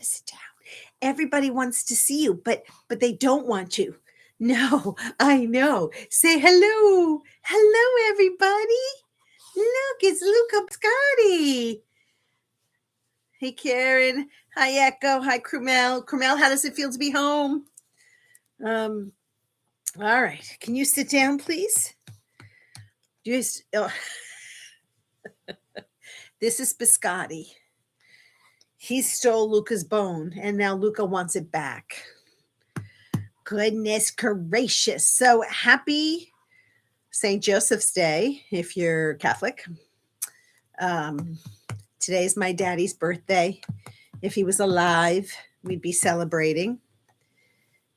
sit down. Everybody wants to see you, but they don't want to. No, I know. Say hello. Hello, everybody. Look, it's Luca Scotty. Hey, Karen. Hi, Echo. Hi, Krumel. Krumel, how does it feel to be home? All right. Can you sit down, please? This is Biscotti. He stole Luca's bone, and now Luca wants it back. Goodness gracious. So happy St. Joseph's Day if you're Catholic. Today's my daddy's birthday. If he was alive, we'd be celebrating.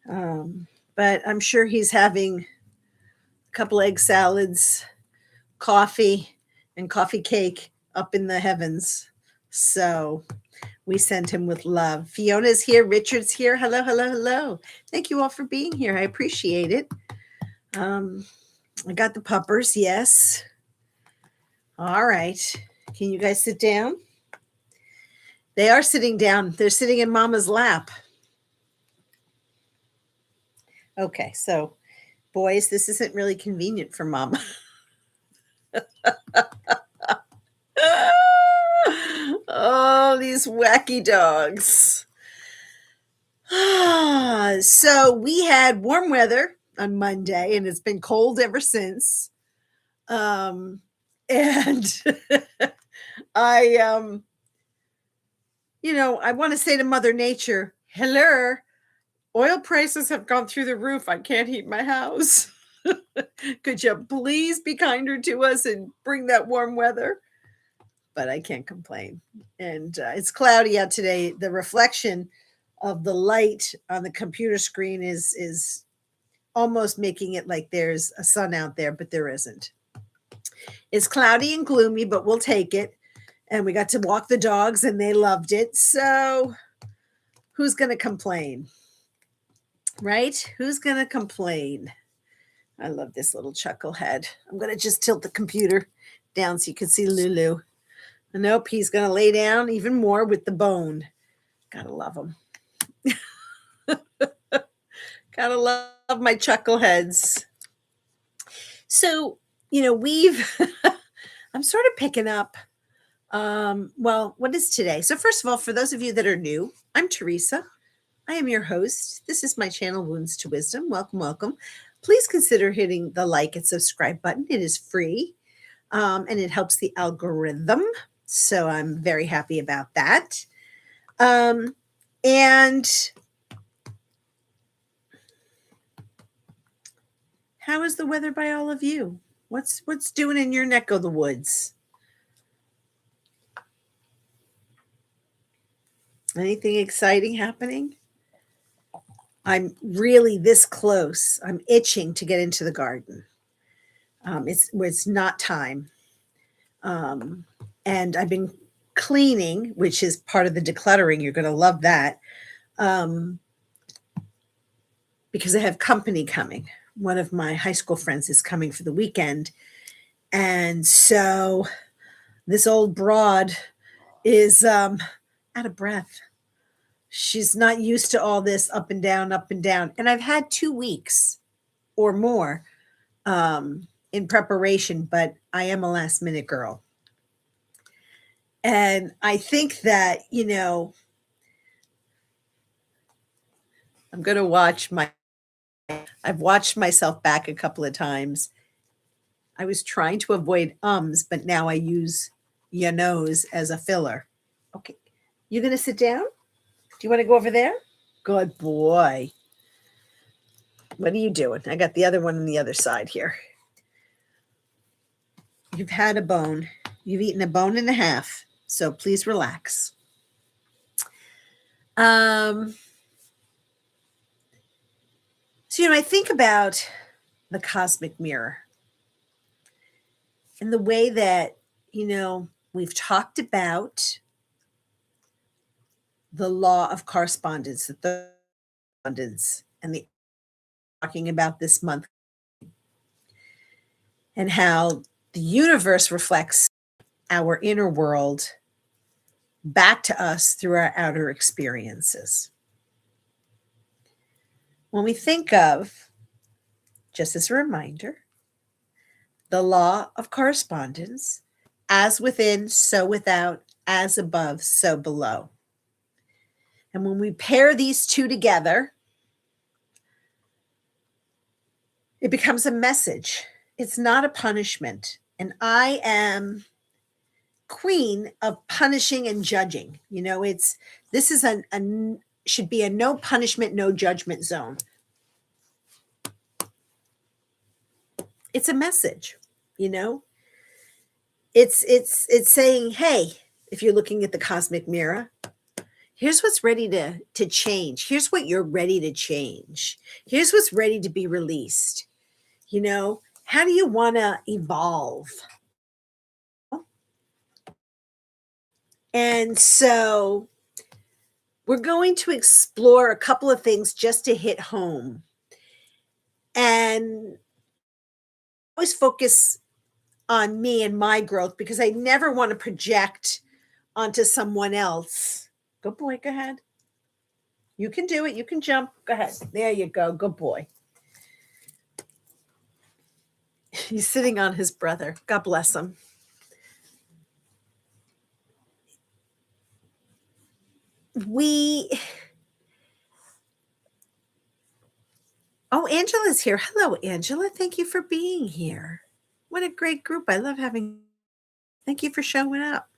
But I'm sure he's having a couple egg salads, coffee, and coffee cake up in the heavens. So we send him with love. Fiona's here. Richard's here. Hello, hello, hello. Thank you all for being here. I appreciate it. I got the puppers. Yes. All right. Can you guys sit down? They are sitting down. They're sitting in Mama's lap. Okay. So, boys, this isn't really convenient for Mama. Oh, these wacky dogs. So we had warm weather on Monday, and it's been cold ever since. And I want to say to Mother Nature, hello, oil prices have gone through the roof. I can't heat my house. Could you please be kinder to us and bring that warm weather? But I can't complain. And it's cloudy out today. The reflection of the light on the computer screen is almost making it like there's a sun out there, but there isn't. It's cloudy and gloomy, but we'll take it. And we got to walk the dogs, and they loved it. So who's going to complain? Right? Who's going to complain? I love this little chucklehead. I'm going to just tilt the computer down so you can see Lulu. Nope, he's going to lay down even more with the bone. Gotta love him. Gotta love my chuckleheads. So, I'm sort of picking up. What is today? So first of all, for those of you that are new, I'm Teresa. I am your host. This is my channel, Wounds to Wisdom. Welcome, welcome. Please consider hitting the like and subscribe button. It is free, and it helps the algorithm. So I'm very happy about that. And how is the weather by all of you? What's doing in your neck of the woods? Anything exciting happening? I'm really this close. I'm itching to get into the garden. It's not time. And I've been cleaning, which is part of the decluttering. You're going to love that. Because I have company coming. One of my high school friends is coming for the weekend. And so this old broad is out of breath. She's not used to all this up and down, up and down. And I've had 2 weeks or more in preparation, but I am a last minute girl. And I think that, I'm going to I've watched myself back a couple of times. I was trying to avoid but now I use as a filler. Okay. You going to sit down? Do you want to go over there? Good boy. What are you doing? I got the other one on the other side here. You've had a bone. You've eaten a bone and a half. So please relax. So, I think about the cosmic mirror and the way that, we've talked about the law of correspondence, and the talking about this month and how the universe reflects our inner world back to us through our outer experiences. When we think of, just as a reminder, the law of correspondence, as within, so without, as above, so below. And when we pair these two together, it becomes a message. It's not a punishment. And I am queen of punishing and judging. This is a should be a no punishment, no judgment zone. It's a message, It's saying, hey, if you're looking at the cosmic mirror, here's what's ready to change. Here's what you're ready to change. Here's what's ready to be released. How do you want to evolve? And so we're going to explore a couple of things just to hit home. And always focus on me and my growth because I never want to project onto someone else. Good boy, go ahead. You can do it. You can jump. Go ahead. There you go. Good boy. He's sitting on his brother. God bless him. Oh, Angela's here. Hello, Angela. Thank you for being here. What a great group. I love having. Thank you for showing up.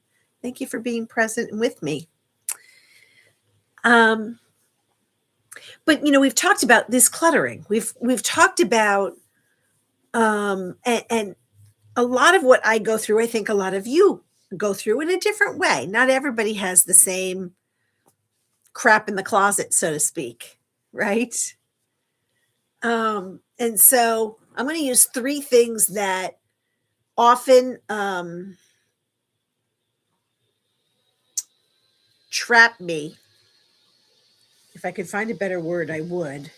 Thank you for being present with me. But we've talked about this cluttering. We've talked about and a lot of what I go through, I think a lot of you go through in a different way. Not everybody has the same crap in the closet, so to speak, right? And so I'm going to use 3 things that often trap me. If I could find a better word, I would.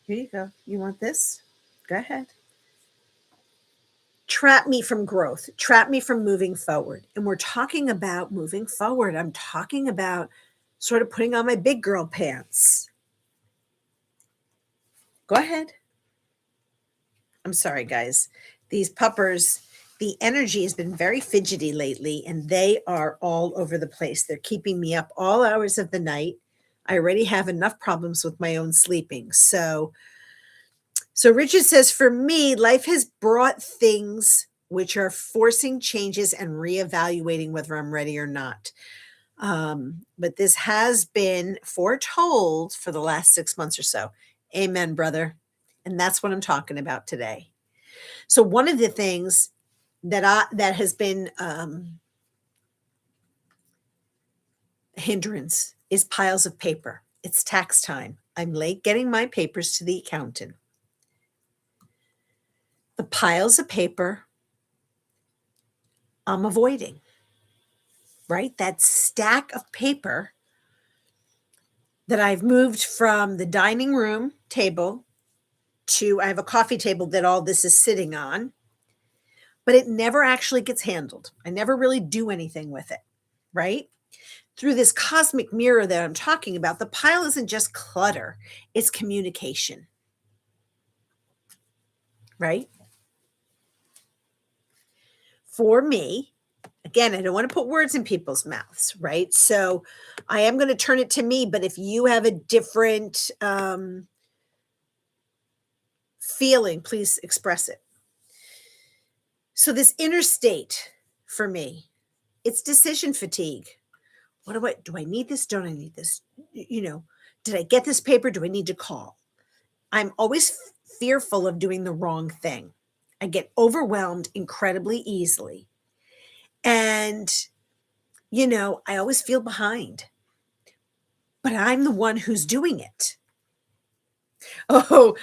Here you go. You want this? Go ahead. Trap me from growth, trap me from moving forward. And we're talking about moving forward. I'm talking about sort of putting on my big girl pants. Go ahead. I'm sorry, guys. These puppers, the energy has been very fidgety lately, and they are all over the place. They're keeping me up all hours of the night. I already have enough problems with my own sleeping. So Richard says, for me, life has brought things which are forcing changes and reevaluating whether I'm ready or not. But this has been foretold for the last 6 months or so. Amen, brother. And that's what I'm talking about today. So one of the things that has been hindrance is piles of paper. It's tax time. I'm late getting my papers to the accountant. The piles of paper I'm avoiding, right? That stack of paper that I've moved from the dining room table to, I have a coffee table that all this is sitting on, but it never actually gets handled. I never really do anything with it, right? Through this cosmic mirror that I'm talking about, the pile isn't just clutter, it's communication, right? For me, again, I don't want to put words in people's mouths, right? So I am going to turn it to me, but if you have a different feeling, please express it. So this inner state for me, it's decision fatigue. Do I need this? Don't I need this? Did I get this paper? Do I need to call? I'm always fearful of doing the wrong thing. I get overwhelmed incredibly easily. And, I always feel behind. But I'm the one who's doing it. Oh,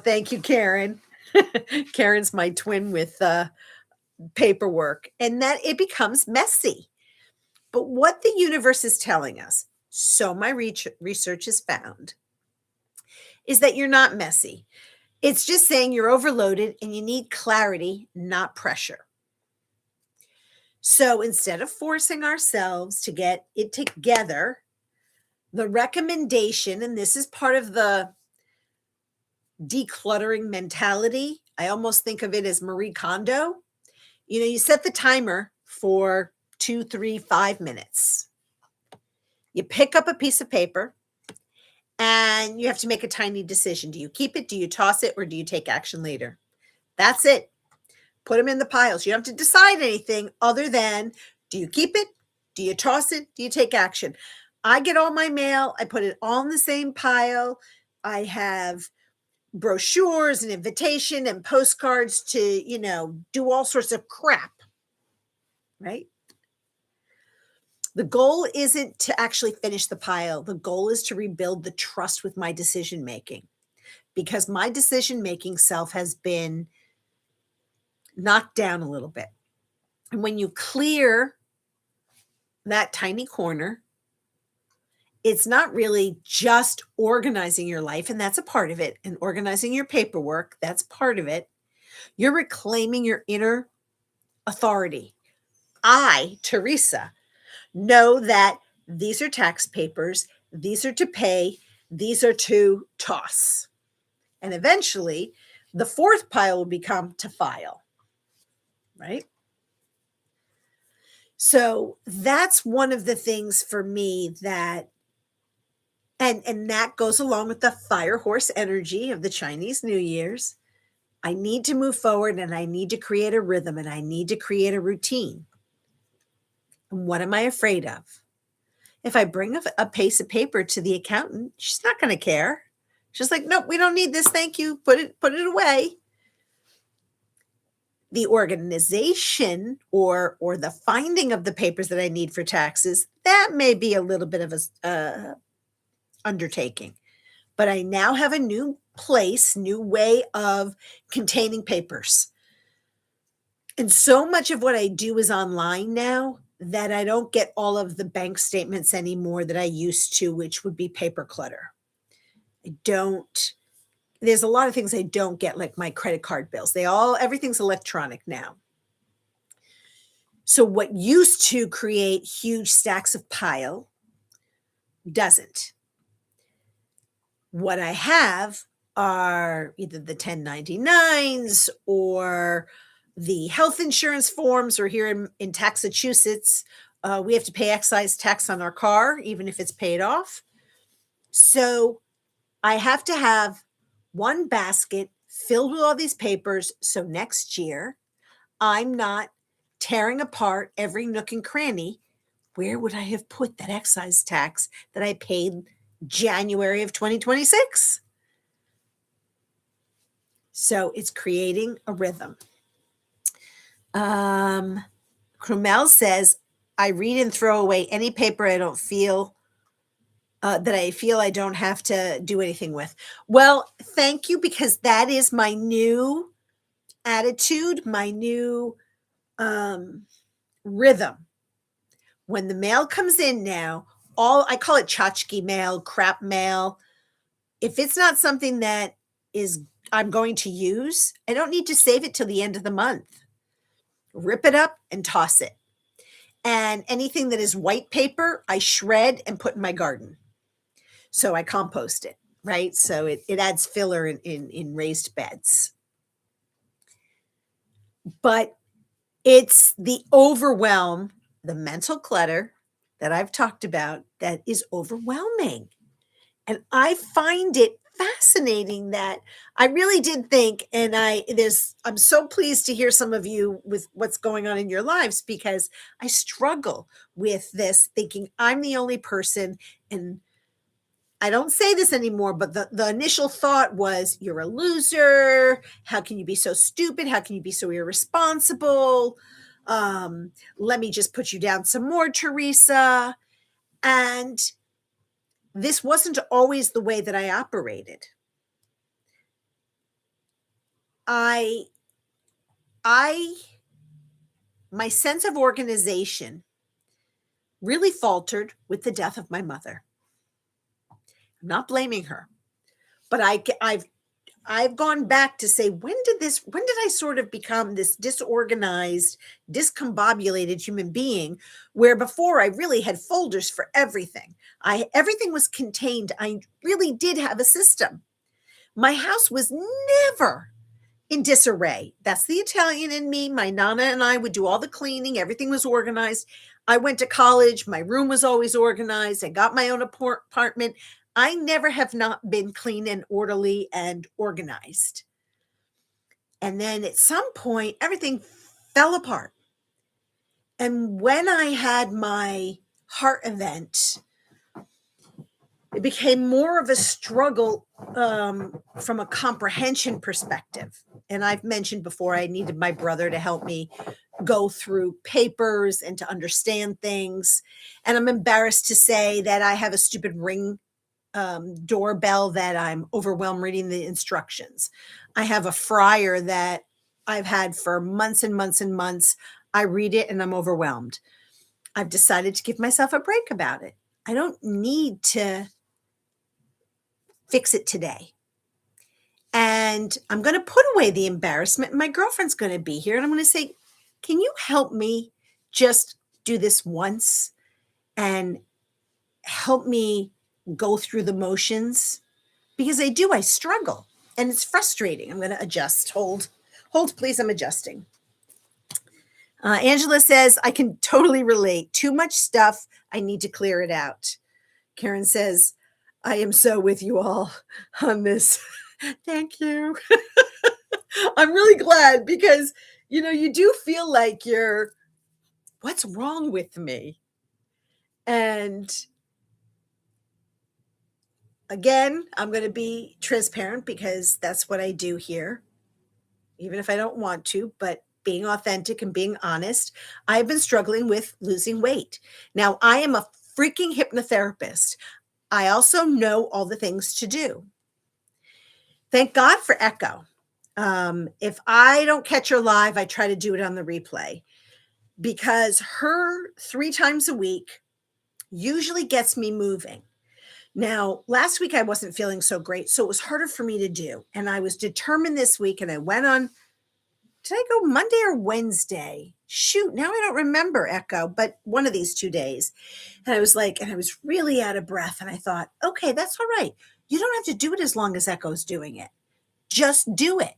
thank you, Karen. Karen's my twin with paperwork. And that it becomes messy. But what the universe is telling us, so my research has found, is that you're not messy. It's just saying you're overloaded and you need clarity, not pressure. So instead of forcing ourselves to get it together, the recommendation, and this is part of the decluttering mentality, I almost think of it as Marie Kondo. You set the timer for 2, 3, 5 minutes. You pick up a piece of paper and you have to make a tiny decision. Do you keep it? Do you toss it? Or do you take action later? That's it. Put them in the piles. You don't have to decide anything other than, do you keep it? Do you toss it? Do you take action? I get all my mail. I put it all in the same pile. I have brochures and invitation and postcards to, do all sorts of crap, right? The goal isn't to actually finish the pile. The goal is to rebuild the trust with my decision making, because my decision making self has been knocked down a little bit. And when you clear that tiny corner, it's not really just organizing your life, and that's a part of it, and organizing your paperwork, that's part of it. You're reclaiming your inner authority. I, Teresa, know that these are tax papers, these are to pay, these are to toss. And eventually, the fourth pile will become to file, right? So that's one of the things for me that, and that goes along with the fire horse energy of the Chinese New Year's. I need to move forward, and I need to create a rhythm, and I need to create a routine. And what am I afraid of? If I bring a piece of paper to the accountant, she's not going to care. She's like, nope, we don't need this. Thank you. Put it away. The organization or the finding of the papers that I need for taxes, that may be a little bit of a undertaking. But I now have a new place, new way of containing papers. And so much of what I do is online now that I don't get all of the bank statements anymore that I used to, which would be paper clutter. There's a lot of things I don't get, like my credit card bills. Everything's electronic now. So what used to create huge stacks of pile doesn't. What I have are either the 1099s or the health insurance forms, or here in Massachusetts, we have to pay excise tax on our car, even if it's paid off. So I have to have one basket filled with all these papers. So next year, I'm not tearing apart every nook and cranny. Where would I have put that excise tax that I paid January of 2026? So it's creating a rhythm. Krumel says, I read and throw away any paper I don't feel that I don't have to do anything with. Well, thank you, because that is my new attitude, my new rhythm. When the mail comes in now, I call it tchotchke mail, crap mail. If it's not something that I'm going to use, I don't need to save it till the end of the month. Rip it up and toss it. And anything that is white paper, I shred and put in my garden. So I compost it, right? So it adds filler in raised beds. But it's the overwhelm, the mental clutter that I've talked about that is overwhelming. And I find it fascinating that I really did think, and I'm so pleased to hear some of you with what's going on in your lives, because I struggle with this, thinking I'm the only person. And I don't say this anymore, but the initial thought was, you're a loser. How can you be so stupid? How can you be so irresponsible? Let me just put you down some more, Teresa. And this wasn't always the way that I operated. My sense of organization really faltered with the death of my mother. I'm not blaming her, but I've gone back to say, when did I sort of become this disorganized, discombobulated human being where before I really had folders for everything. Everything was contained. I really did have a system. My house was never in disarray. That's the Italian in me. My nana and I would do all the cleaning. Everything was organized. I went to college. My room was always organized. I got my own apartment. I never have not been clean and orderly and organized. And then at some point, everything fell apart. And when I had my heart event, it became more of a struggle from a comprehension perspective. And I've mentioned before, I needed my brother to help me go through papers and to understand things. And I'm embarrassed to say that I have a stupid ring doorbell that I'm overwhelmed reading the instructions. I have a fryer that I've had for months and months and months. I read it and I'm overwhelmed. I've decided to give myself a break about it. I don't need to fix it today. And I'm going to put away the embarrassment. And my girlfriend's going to be here. And I'm going to say, can you help me just do this once and help me go through the motions? Because I struggle and it's frustrating. I'm going to adjust. Hold, please. I'm adjusting. Angela says, I can totally relate. Too much stuff. I need to clear it out. Karen says, I am so with you all on this. Thank you. I'm really glad because, you do feel like what's wrong with me? And again, I'm going to be transparent because that's what I do here, even if I don't want to, but being authentic and being honest, I've been struggling with losing weight. Now, I am a freaking hypnotherapist. I also know all the things to do. Thank God for Echo. If I don't catch her live, I try to do it on the replay because her 3 times a week usually gets me moving. Now, last week I wasn't feeling so great, so it was harder for me to do. And I was determined this week, and I went on, did I go Monday or Wednesday? Shoot, now I don't remember, Echo, but one of these 2 days. And I was really out of breath. And I thought, okay, that's all right. You don't have to do it as long as Echo's doing it. Just do it.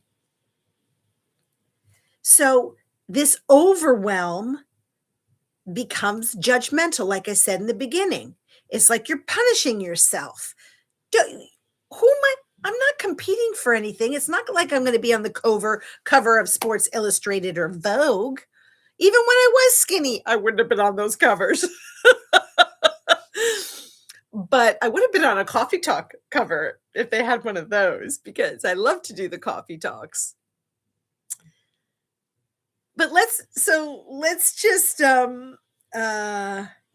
So this overwhelm becomes judgmental, like I said in the beginning. It's like you're punishing yourself. I'm not competing for anything. It's not like I'm going to be on the cover of Sports Illustrated or Vogue. Even when I was skinny, I wouldn't have been on those covers. But I would have been on a Coffee Talk cover if they had one of those because I love to do the coffee talks. But let's just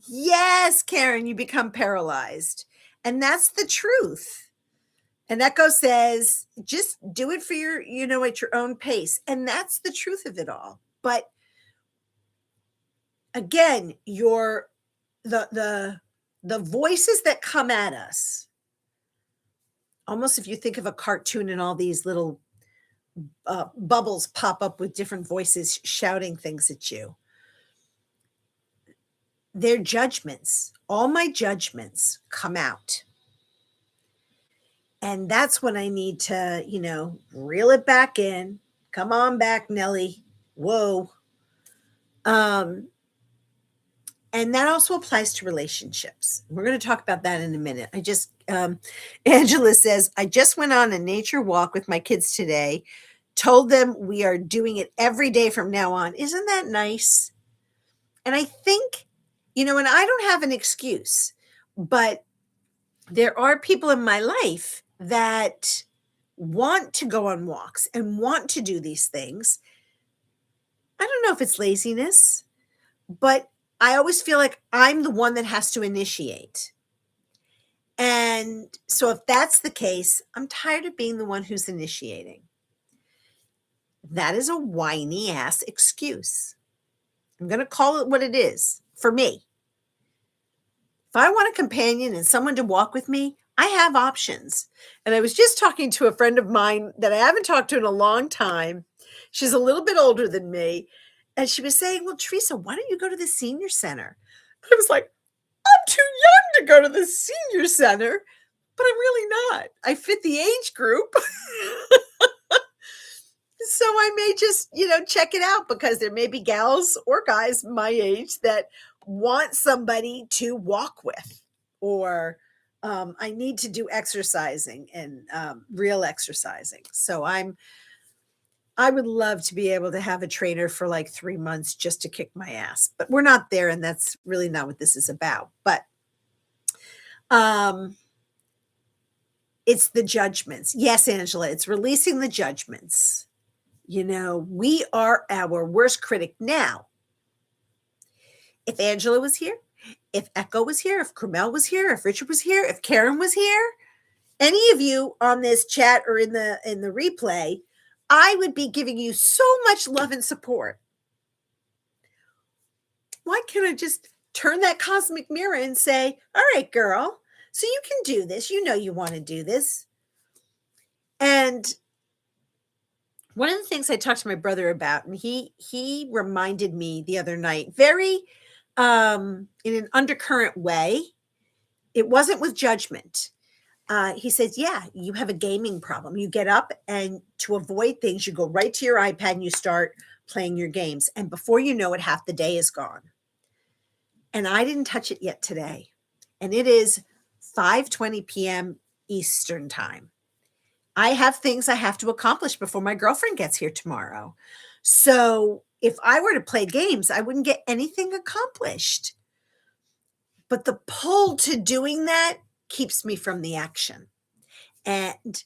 yes, Karen, you become paralyzed. And that's the truth. And Echo says, just do it for at your own pace. And that's the truth of it all. But again, the voices that come at us, almost if you think of a cartoon and all these little bubbles pop up with different voices shouting things at you. They're judgments. All my judgments come out. And that's when I need to, reel it back in. Come on back, Nellie. Whoa. And that also applies to relationships. We're going to talk about that in a minute. Angela says, I just went on a nature walk with my kids today, told them we are doing it every day from now on. Isn't that nice? And I think, and I don't have an excuse, but there are people in my life that want to go on walks and want to do these things. I don't know if it's laziness, but I always feel like I'm the one that has to initiate. And so if that's the case, I'm tired of being the one who's initiating. That is a whiny ass excuse. I'm going to call it what it is for me. If I want a companion and someone to walk with me, I have options. And I was just talking to a friend of mine that I haven't talked to in a long time. She's a little bit older than me. And she was saying, "Well, Teresa, why don't you go to the senior center?" I was like, "I'm too young to go to the senior center, but I'm really not. I fit the age group." So I may just, check it out because there may be gals or guys my age that want somebody to walk with, or I need to do exercising and real exercising. So I would love to be able to have a trainer for like 3 months just to kick my ass, but we're not there, and that's really not what this is about. But um, it's the judgments. Yes, Angela, it's releasing the judgments. We are our worst critic now. If Angela was here, if Echo was here, if Carmel was here, if Richard was here, if Karen was here, any of you on this chat or in the replay, I would be giving you so much love and support. Why can't I just turn that cosmic mirror and say, "All right, girl, so you can do this. You know you want to do this." And one of the things I talked to my brother about, and he reminded me the other night, very in an undercurrent way. It wasn't with judgment. He says, "Yeah, you have a gaming problem. You get up and to avoid things, you go right to your iPad and you start playing your games. And before you know it, half the day is gone." And I didn't touch it yet today. And it is 5:20 p.m. Eastern time. I have things I have to accomplish before my girlfriend gets here tomorrow. So if I were to play games, I wouldn't get anything accomplished. But the pull to doing that keeps me from the action. And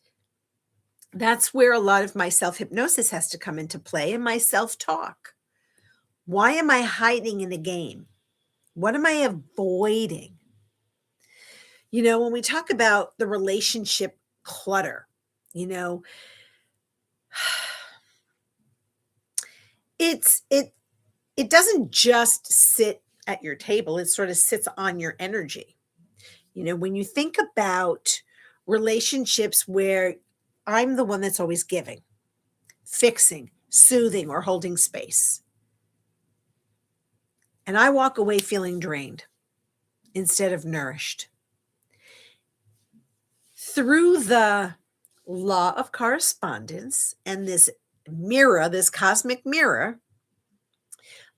that's where a lot of my self-hypnosis has to come into play, and my self-talk. Why am I hiding in a game? What am I avoiding? When we talk about the relationship clutter, it doesn't just sit at your table. It sort of sits on your energy. When you think about relationships where I'm the one that's always giving, fixing, soothing, or holding space, and I walk away feeling drained instead of nourished. Through the law of correspondence and this mirror, this cosmic mirror,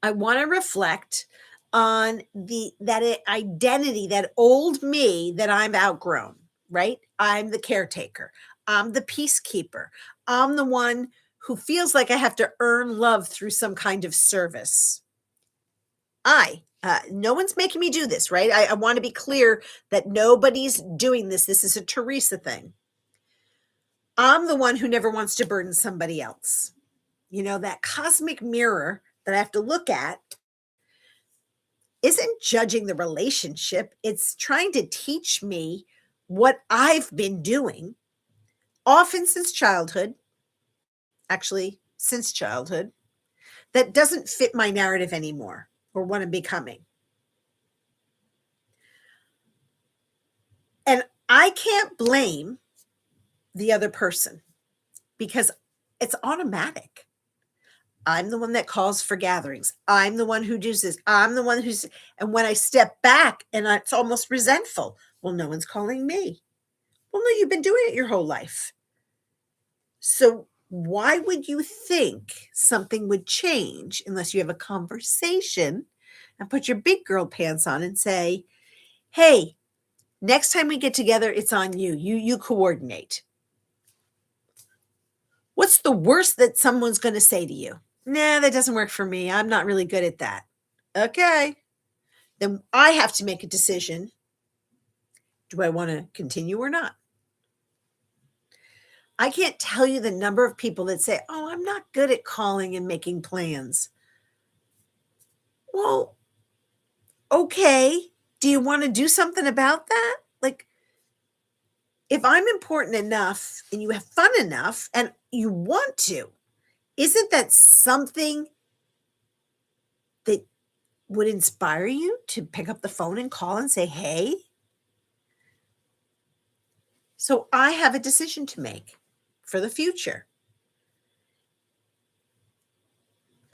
I want to reflect on that identity, that old me that I'm outgrown, right? I'm the caretaker. I'm the peacekeeper. I'm the one who feels like I have to earn love through some kind of service. No one's making me do this, right? I want to be clear that nobody's doing this. This is a Teresa thing. I'm the one who never wants to burden somebody else. That cosmic mirror that I have to look at isn't judging the relationship. It's trying to teach me what I've been doing, often since childhood, that doesn't fit my narrative anymore or what I'm becoming. And I can't blame the other person because it's automatic. I'm the one that calls for gatherings. I'm the one who does this. I'm the one and when I step back and it's almost resentful, well, no one's calling me. Well, no, you've been doing it your whole life. So why would you think something would change unless you have a conversation and put your big girl pants on and say, "Hey, next time we get together, it's on you. You coordinate." What's the worst that someone's going to say to you? "Nah, that doesn't work for me. I'm not really good at that." Okay. Then I have to make a decision. Do I want to continue or not? I can't tell you the number of people that say, "Oh, I'm not good at calling and making plans." Well, okay. Do you want to do something about that? Like, if I'm important enough and you have fun enough and you want to, isn't that something that would inspire you to pick up the phone and call and say, "Hey"? So I have a decision to make for the future.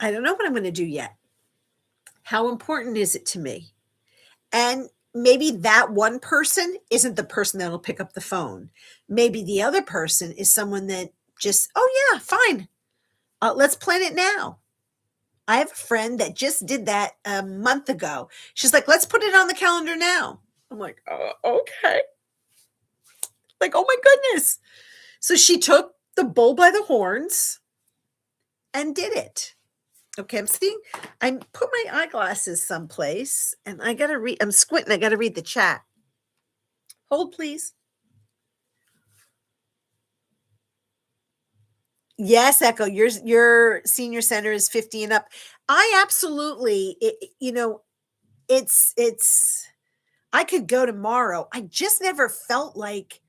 I don't know what I'm going to do yet. How important is it to me? And maybe that one person isn't the person that'll pick up the phone. Maybe the other person is someone that just, oh, yeah, fine. Let's plan it now. I have a friend that just did that a month ago. She's like, let's put it on the calendar now. I'm like, okay. Like, oh my goodness. So she took the bull by the horns and did it. Okay, I put my eyeglasses someplace and I gotta read. I'm squinting. I gotta read the chat. Hold, please. Yes, Echo. Your senior center is 50 and up. I absolutely. It's. I could go tomorrow. I just never felt like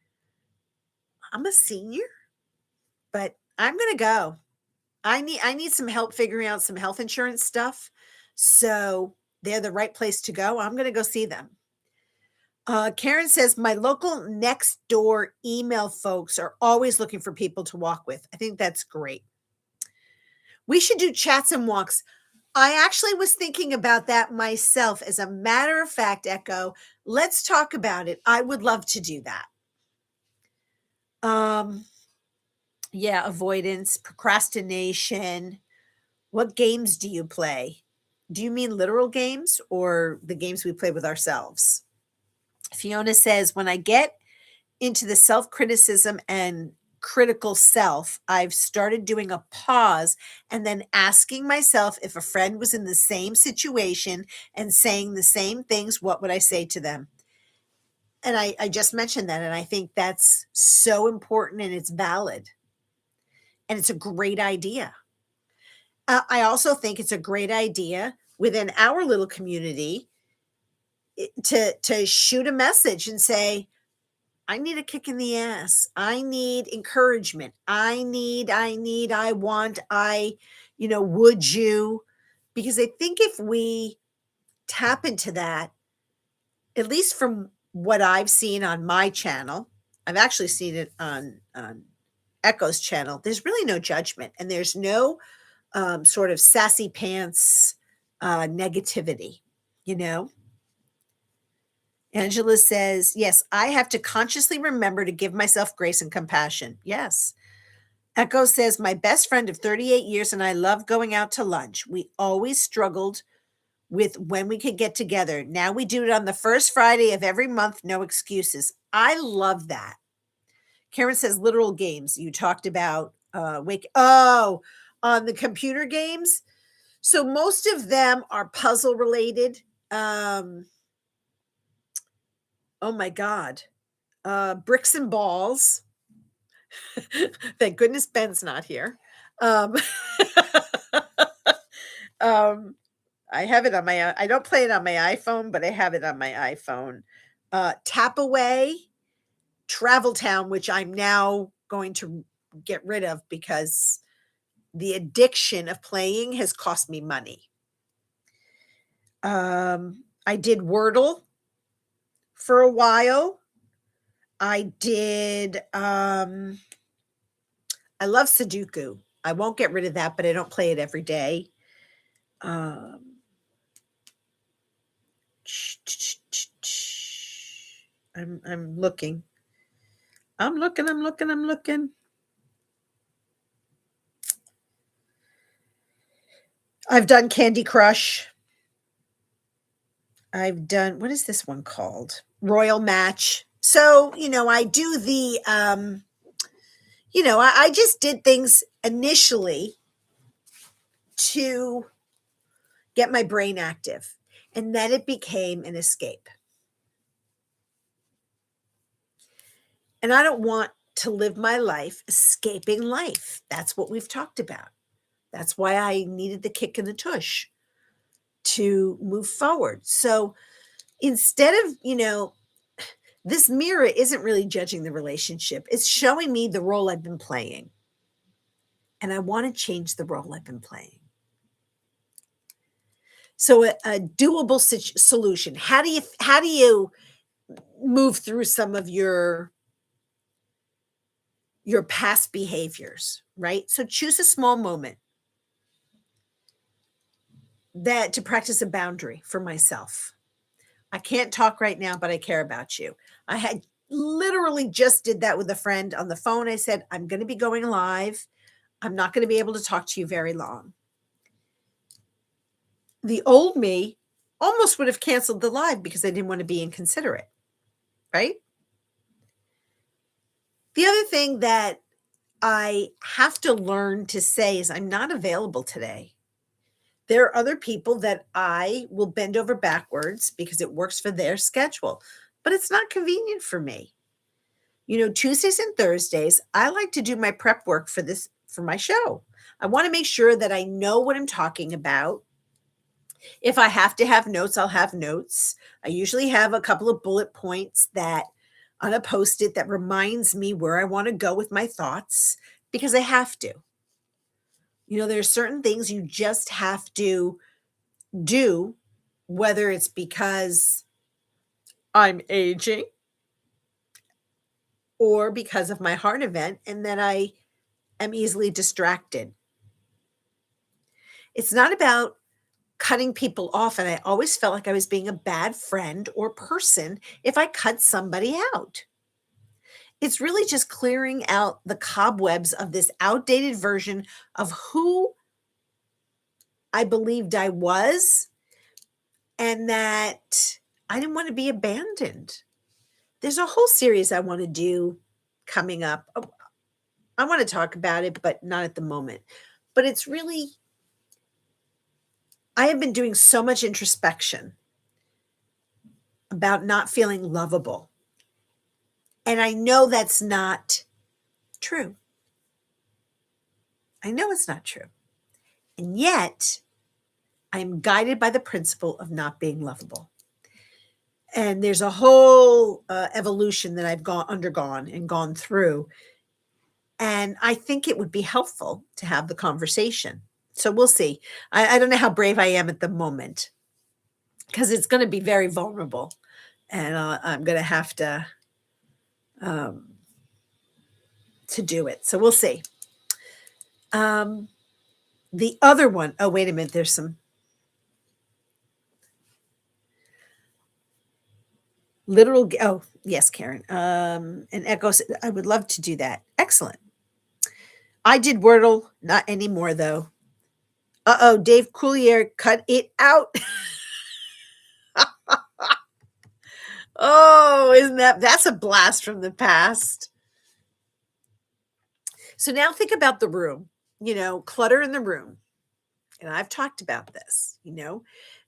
I'm a senior, but I'm gonna go. I need some help figuring out some health insurance stuff. So they're the right place to go. I'm gonna go see them. Karen says, my local next door email folks are always looking for people to walk with. I think that's great. We should do chats and walks. I actually was thinking about that myself. As a matter of fact, Echo, let's talk about it. I would love to do that. Yeah, avoidance, procrastination. What games do you play? Do you mean literal games or the games we play with ourselves? Fiona says, when I get into the self-criticism and critical self, I've started doing a pause and then asking myself if a friend was in the same situation and saying the same things, what would I say to them? And I just mentioned that, and I think that's so important and it's valid. And it's a great idea. I also think it's a great idea within our little community to shoot a message and say, I need a kick in the ass. I need encouragement. I want, would you? Because I think if we tap into that, at least from what I've seen on my channel, I've actually seen it on Echo's channel, there's really no judgment and there's no sort of sassy pants negativity, you know? Angela says, yes, I have to consciously remember to give myself grace and compassion. Yes. Echo says, my best friend of 38 years and I love going out to lunch. We always struggled with when we could get together. Now we do it on the first Friday of every month. No excuses. I love that. Karen says, literal games. You talked about on the computer games. So most of them are puzzle related. Oh my God. Bricks and balls. Thank goodness Ben's not here. Um, I have it on I don't play it on my iPhone, but I have it on my iPhone. Tap Away, Travel Town, which I'm now going to get rid of because the addiction of playing has cost me money. I did Wordle for a while. I did I love Sudoku. I won't get rid of that, but I don't play it every day. I'm looking. I'm looking. I've done Candy Crush. I've done, what is this one called? Royal Match. So, I do the I just did things initially to get my brain active, and then it became an escape. And I don't want to live my life escaping life. That's what we've talked about. That's why I needed the kick in the tush to move forward. So instead of, this mirror isn't really judging the relationship. It's showing me the role I've been playing. And I want to change the role I've been playing. So a doable solution. How do you move through some of your your past behaviors, right? So choose a small moment that to practice a boundary for myself. I can't talk right now, but I care about you. I had literally just did that with a friend on the phone. I said, I'm going to be going live. I'm not going to be able to talk to you very long. The old me almost would have canceled the live because I didn't want to be inconsiderate, right? The other thing that I have to learn to say is I'm not available today. There are other people that I will bend over backwards because it works for their schedule, but it's not convenient for me. Tuesdays and Thursdays, I like to do my prep work for my show. I want to make sure that I know what I'm talking about. If I have to have notes, I'll have notes. I usually have a couple of bullet points that on a post-it that reminds me where I want to go with my thoughts because I have to. There are certain things you just have to do, whether it's because I'm aging or because of my heart event and that I am easily distracted. It's not about cutting people off, and I always felt like I was being a bad friend or person if I cut somebody out. It's really just clearing out the cobwebs of this outdated version of who I believed I was and that I didn't want to be abandoned. There's a whole series I want to do coming up. I want to talk about it, but not at the moment. But it's really, I have been doing so much introspection about not feeling lovable. And I know that's not true. I know it's not true. And yet, I am guided by the principle of not being lovable. And there's a whole evolution that I've undergone and gone through. And I think it would be helpful to have the conversation. So we'll see. I don't know how brave I am at the moment because it's going to be very vulnerable. And I'm going to have to do it. So we'll see. The other one, oh, wait a minute. There's some literal, oh, yes, Karen. And Echo said, I would love to do that. Excellent. I did Wordle, not anymore, though. Uh-oh, Dave Coulier cut it out. Oh, that's a blast from the past. So now think about the room, clutter in the room. And I've talked about this,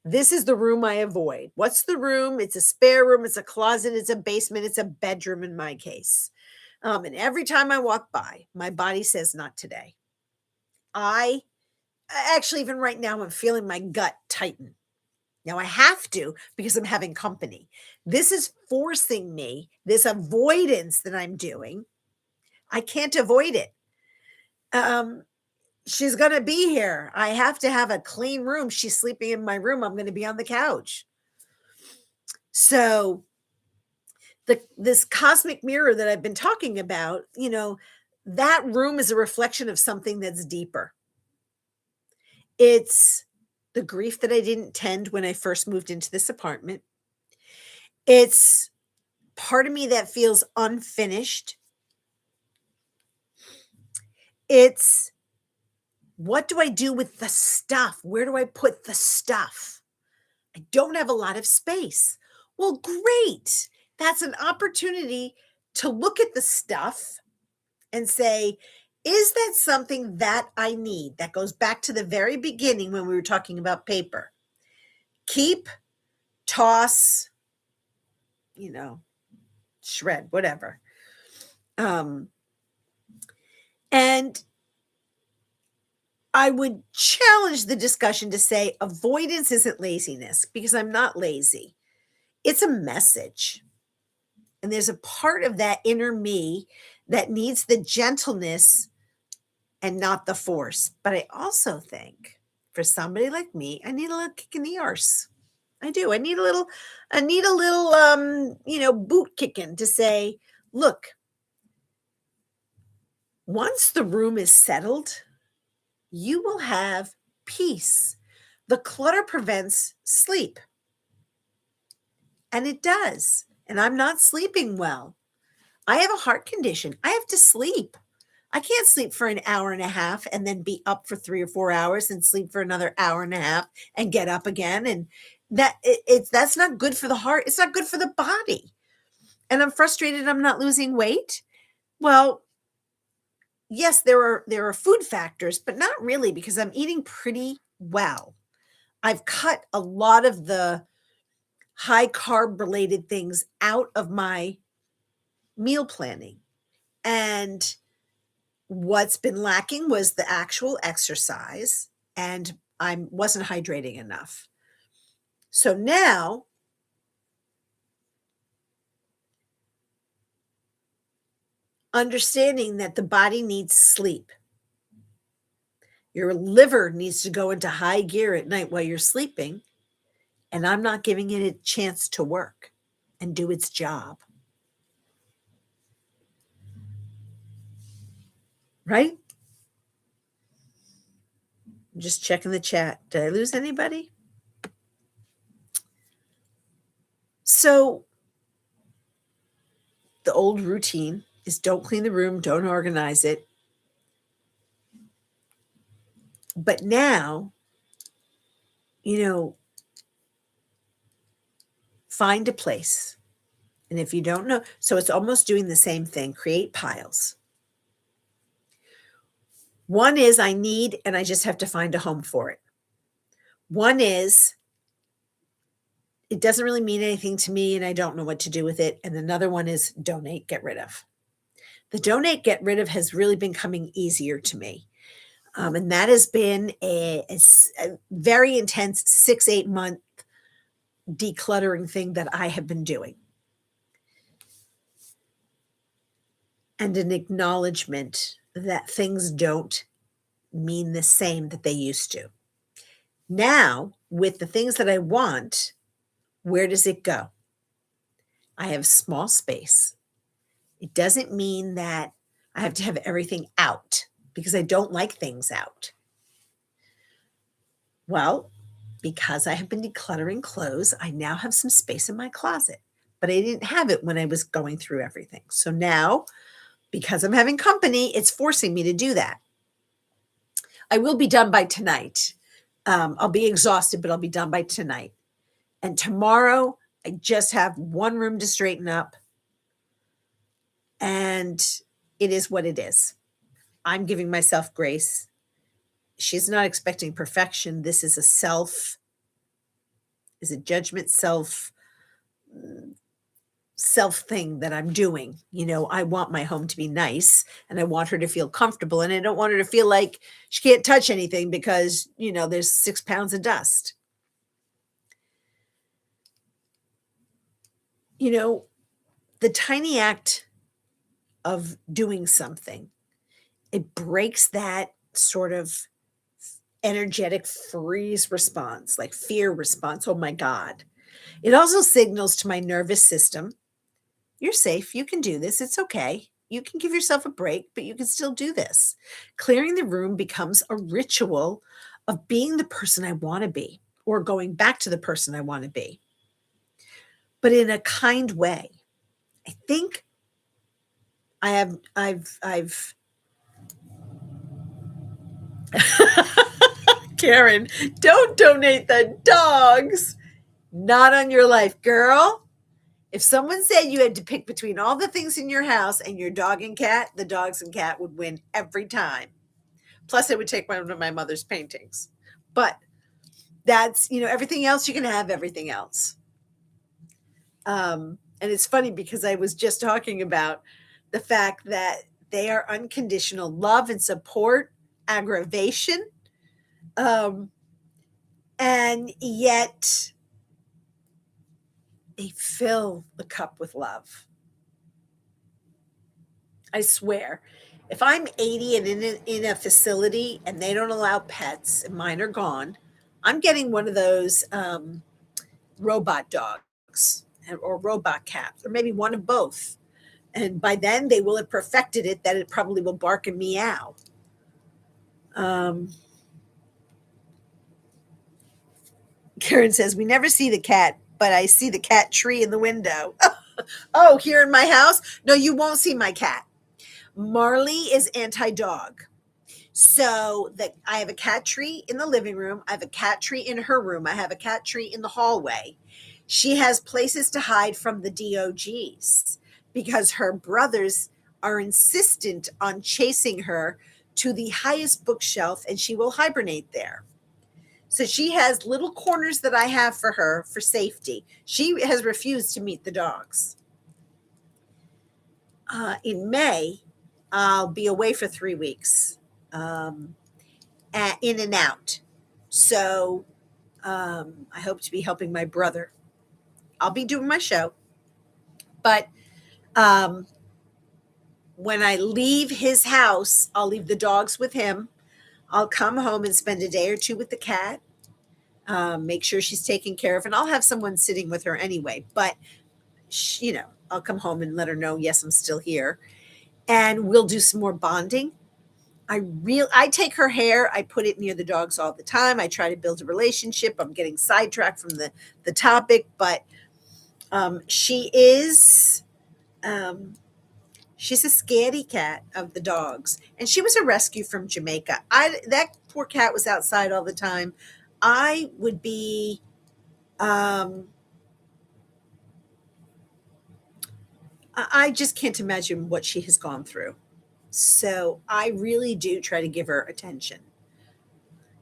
this is the room I avoid. What's the room? It's a spare room. It's a closet. It's a basement. It's a bedroom in my case. And every time I walk by, my body says, not today. I actually, even right now, I'm feeling my gut tighten. Now I have to because I'm having company. This is forcing me, this avoidance that I'm doing. I can't avoid it. She's going to be here. I have to have a clean room. She's sleeping in my room. I'm going to be on the couch. So this cosmic mirror that I've been talking about, that room is a reflection of something that's deeper. It's the grief that I didn't tend when I first moved into this apartment. It's part of me that feels unfinished. It's what do I do with the stuff? Where do I put the stuff? I don't have a lot of space. Well, great. That's an opportunity to look at the stuff and say, is that something that I need? That goes back to the very beginning when we were talking about paper. Keep, toss, shred, whatever. And I would challenge the discussion to say avoidance isn't laziness because I'm not lazy. It's a message. And there's a part of that inner me that needs the gentleness and not the force. But I also think for somebody like me, I need a little kick in the arse. I do. I need a little boot kicking to say, look, Once the room is settled, you will have peace. The clutter prevents sleep, and it does. And I'm not sleeping well. I have a heart condition. I have to sleep. I can't sleep for an hour and a half and then be up for 3 or 4 hours and sleep for another hour and a half and get up again. And that's not good for the heart. It's not good for the body. And I'm frustrated I'm not losing weight. Well, yes, there are food factors, but not really, because I'm eating pretty well. I've cut a lot of the high carb related things out of my meal planning. And what's been lacking was the actual exercise, and I wasn't hydrating enough. So now understanding that the body needs sleep. Your liver needs to go into high gear at night while you're sleeping, and I'm not giving it a chance to work and do its job. Right? I'm just checking the chat. Did I lose anybody? So the old routine is don't clean the room, don't organize it. But now, find a place. And if you don't know, so it's almost doing the same thing, create piles. One is I need, and I just have to find a home for it. One is it doesn't really mean anything to me and I don't know what to do with it. And another one is donate, get rid of. The donate, get rid of has really been coming easier to me. And that has been a very intense 6-8 month decluttering thing that I have been doing. And an acknowledgement that things don't mean the same that they used to. Now, with the things that I want, where does it go? I have small space. It doesn't mean that I have to have everything out because I don't like things out. Well, because I have been decluttering clothes, I now have some space in my closet, but I didn't have it when I was going through everything. So now, because I'm having company, it's forcing me to do that. I will be done by tonight. I'll be exhausted, but I'll be done by tonight. And tomorrow, I just have one room to straighten up. And it is what it is. I'm giving myself grace. She's not expecting perfection. This is a judgment self thing that I'm doing. I want my home to be nice and I want her to feel comfortable, and I don't want her to feel like she can't touch anything because, there's 6 pounds of dust. The tiny act of doing something, it breaks that sort of energetic freeze response, like fear response. Oh my God. It also signals to my nervous system, you're safe. You can do this. It's okay. You can give yourself a break, but you can still do this. Clearing the room becomes a ritual of being the person I want to be, or going back to the person I want to be, but in a kind way. I think I've Karen, don't donate the dogs. Not on your life, girl. If someone said you had to pick between all the things in your house and your dog and cat, the dogs and cat would win every time. Plus, I would take one of my mother's paintings. But that's, everything else, you can have everything else. And it's funny because I was just talking about the fact that they are unconditional love and support, aggravation. And yet they fill the cup with love. I swear, if I'm 80 and in a facility and they don't allow pets and mine are gone, I'm getting one of those robot dogs or robot cats, or maybe one of both, And by then they will have perfected it that it probably will bark and meow. Um, Karen says, we never see the cat, but I see the cat tree in the window. Oh, here in my house? No, you won't see my cat. Marley is anti-dog. So that I have a cat tree in the living room. I have a cat tree in her room. I have a cat tree in the hallway. She has places to hide from the DOGs because her brothers are insistent on chasing her to the highest bookshelf and she will hibernate there. So she has little corners that I have for her for safety. She has refused to meet the dogs. In May, I'll be away for 3 weeks, in and out. So I hope to be helping my brother. I'll be doing my show. But when I leave his house, I'll leave the dogs with him. I'll come home and spend a day or two with the cat, make sure she's taken care of. And I'll have someone sitting with her anyway. But, I'll come home and let her know, yes, I'm still here. And we'll do some more bonding. I take her hair, I put it near the dogs all the time. I try to build a relationship. I'm getting sidetracked from the topic, but she is she's a scaredy cat of the dogs. And she was a rescue from Jamaica. That poor cat was outside all the time. I would be I just can't imagine what she has gone through. So I really do try to give her attention.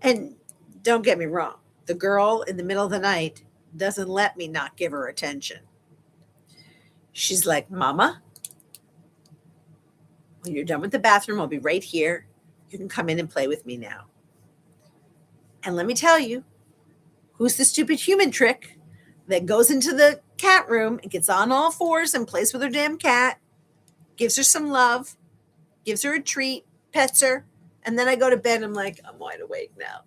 And don't get me wrong, the girl in the middle of the night doesn't let me not give her attention. She's like, Mama, when you're done with the bathroom, I'll be right here. You can come in and play with me now. And let me tell you, who's the stupid human trick that goes into the cat room and gets on all fours and plays with her damn cat, gives her some love, gives her a treat, pets her, and then I go to bed and I'm like, I'm wide awake now.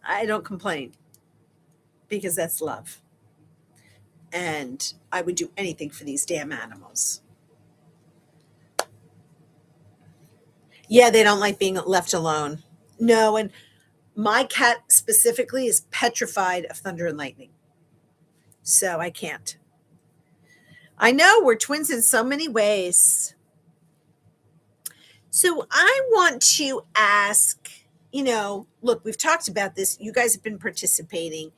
I don't complain because that's love. And I would do anything for these damn animals. Yeah, they don't like being left alone. No, and my cat specifically is petrified of thunder and lightning. So I can't. I know we're twins in so many ways. So I want to ask, look, we've talked about this. You guys have been participating.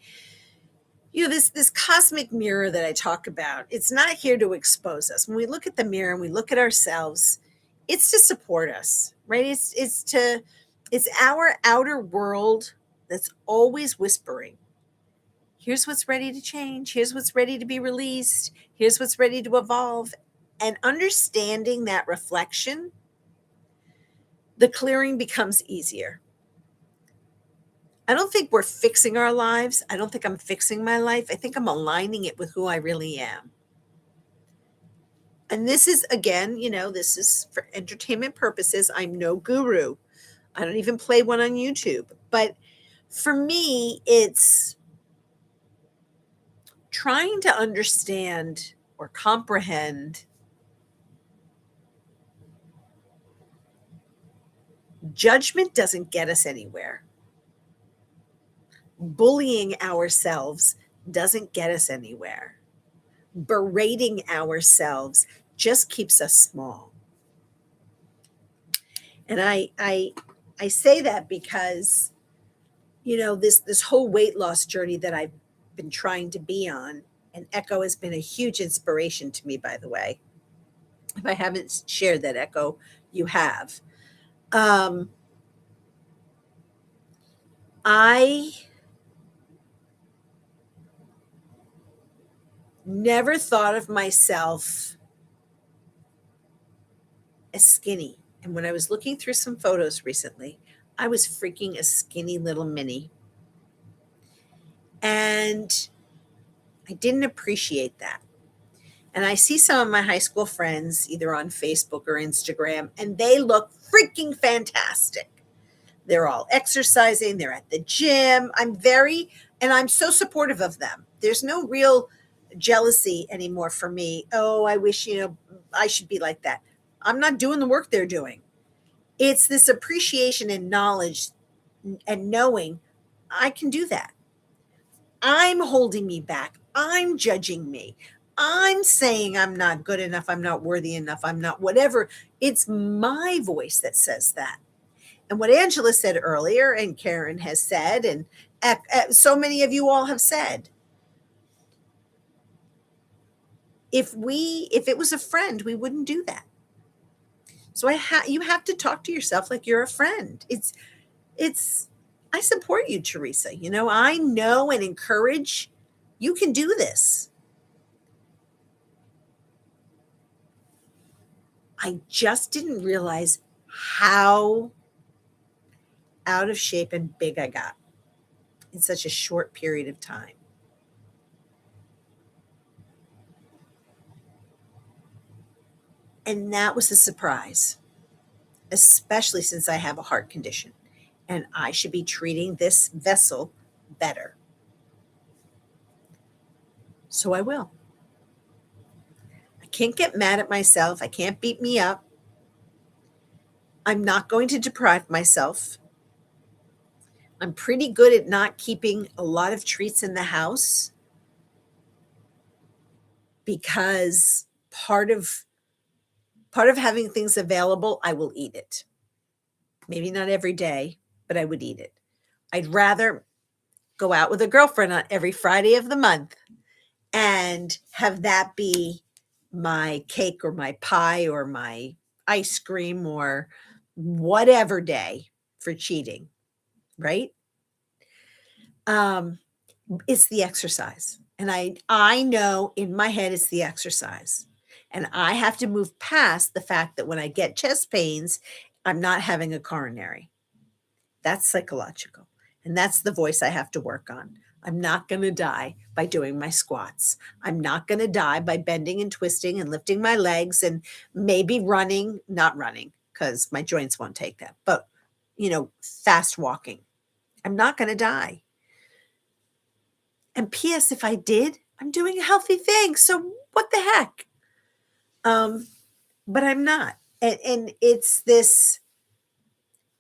This cosmic mirror that I talk about, it's not here to expose us. When we look at the mirror and we look at ourselves, it's to support us, right? It's our outer world that's always whispering. Here's what's ready to change. Here's what's ready to be released. Here's what's ready to evolve. And understanding that reflection, the clearing becomes easier. I don't think we're fixing our lives. I don't think I'm fixing my life. I think I'm aligning it with who I really am. And this is, again, this is for entertainment purposes. I'm no guru. I don't even play one on YouTube. But for me, it's trying to understand or comprehend judgment doesn't get us anywhere. Bullying ourselves doesn't get us anywhere. Berating ourselves just keeps us small. And I say that because, this whole weight loss journey that I've been trying to be on, and Echo has been a huge inspiration to me, by the way. If I haven't shared that, Echo, you have. I never thought of myself as skinny. And when I was looking through some photos recently, I was freaking a skinny little mini. And I didn't appreciate that. And I see some of my high school friends either on Facebook or Instagram, and they look freaking fantastic. They're all exercising. They're at the gym. I'm so supportive of them. There's no real jealousy anymore for me. Oh, I wish, I should be like that. I'm not doing the work they're doing. It's this appreciation and knowledge and knowing I can do that. I'm holding me back. I'm judging me. I'm saying I'm not good enough. I'm not worthy enough. I'm not whatever. It's my voice that says that. And what Angela said earlier, and Karen has said, and so many of you all have said, if it was a friend, we wouldn't do that. So you have to talk to yourself like you're a friend. It's I support you, Teresa. I know and encourage you can do this. I just didn't realize how out of shape and big I got in such a short period of time. And that was a surprise, especially since I have a heart condition and I should be treating this vessel better. So I will. I can't get mad at myself. I can't beat me up. I'm not going to deprive myself. I'm pretty good at not keeping a lot of treats in the house because part of having things available, I will eat it. Maybe not every day, but I would eat it. I'd rather go out with a girlfriend on every Friday of the month and have that be my cake or my pie or my ice cream or whatever day for cheating, right? It's the exercise. And I know in my head it's the exercise. And I have to move past the fact that when I get chest pains, I'm not having a coronary. That's psychological. And that's the voice I have to work on. I'm not going to die by doing my squats. I'm not going to die by bending and twisting and lifting my legs and maybe not running because my joints won't take that, but, fast walking. I'm not going to die. And P.S. if I did, I'm doing a healthy thing. So what the heck? But I'm not. And it's this